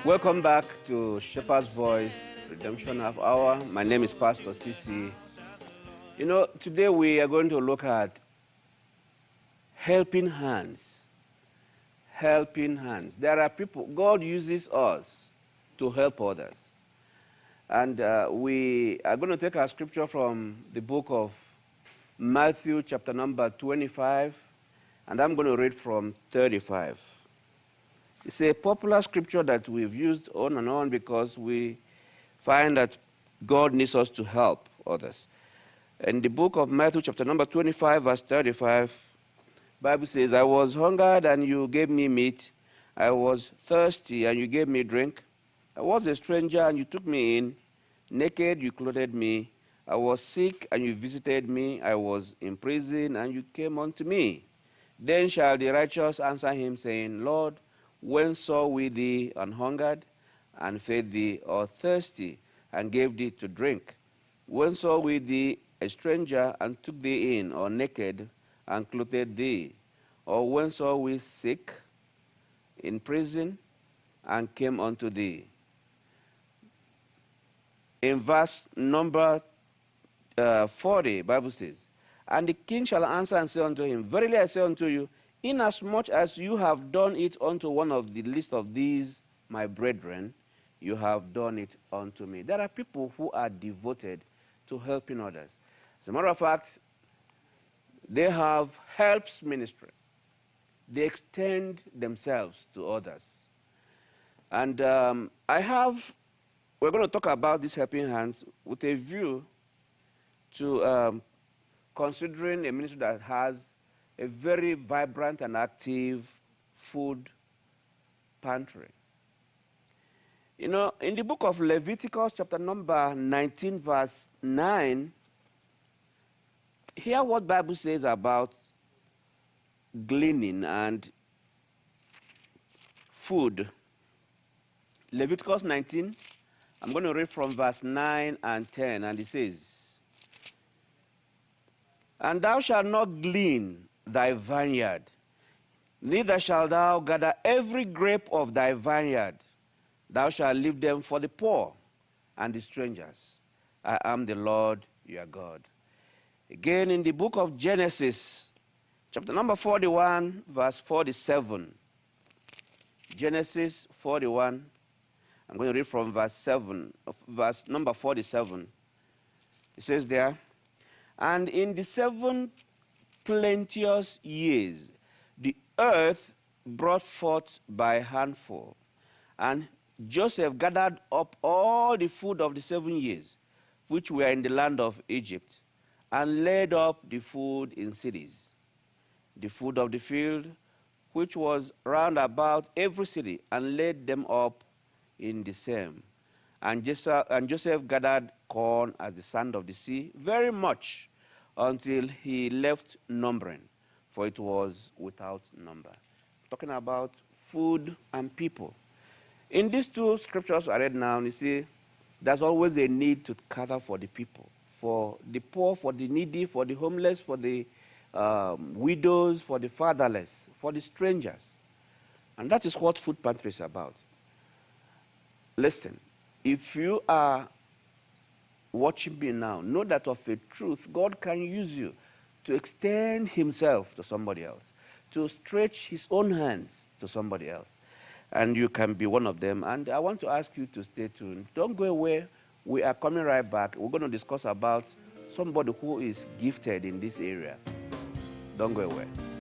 Welcome back to Shepherd's Voice Redemption Half Hour. My name is Pastor CC. Today we are going to look at helping hands. Helping hands. There are people, God uses us to help others. And we are going to take our scripture from the book of Matthew, chapter number 25, and I'm going to read from 35. It's a popular scripture that we've used on and on because we find that God needs us to help others. In the book of Matthew, chapter number 25, verse 35, the Bible says, I was hungered and you gave me meat. I was thirsty and you gave me drink. I was a stranger and you took me in. Naked, you clothed me. I was sick and you visited me. I was in prison and you came unto me. Then shall the righteous answer him, saying, Lord, when saw we thee an hungered, and fed thee, or thirsty, and gave thee to drink? When saw we thee a stranger, and took thee in, or naked, and clothed thee? Or when saw we sick, in prison, and came unto thee? In verse number 40, Bible says, And the king shall answer and say unto him, Verily I say unto you, inasmuch as you have done it unto one of the least of these, my brethren, you have done it unto me. There are people who are devoted to helping others. As a matter of fact, they have helps ministry. They extend themselves to others. And we're going to talk about these helping hands with a view to considering a ministry that has a very vibrant and active food pantry. In the book of Leviticus, chapter number 19, verse 9, hear what Bible says about gleaning and food. Leviticus 19, I'm going to read from verse 9 and 10, and it says, And thou shalt not glean thy vineyard, neither shalt thou gather every grape of thy vineyard. Thou shalt leave them for the poor and the strangers. I am the Lord your God. Again, in the book of Genesis, chapter number 41, verse 47. Genesis 41, I'm going to read from verse number 47. It says there, And in the 7 plenteous years, the earth brought forth by handful, and Joseph gathered up all the food of the 7 years, which were in the land of Egypt, and laid up the food in cities, the food of the field, which was round about every city, and laid them up in the same. And Joseph gathered corn as the sand of the sea, very much, until he left numbering, for it was without number. Talking about food and people. In these two scriptures I read now, you see, there's always a need to cater for the people, for the poor, for the needy, for the homeless, for the widows, for the fatherless, for the strangers. And that is what food pantry is about. Listen, if you are watching me now, know that of a truth, God can use you to extend himself to somebody else, to stretch his own hands to somebody else. And you can be one of them. And I want to ask you to stay tuned. Don't go away. We are coming right back. We're going to discuss about somebody who is gifted in this area. Don't go away.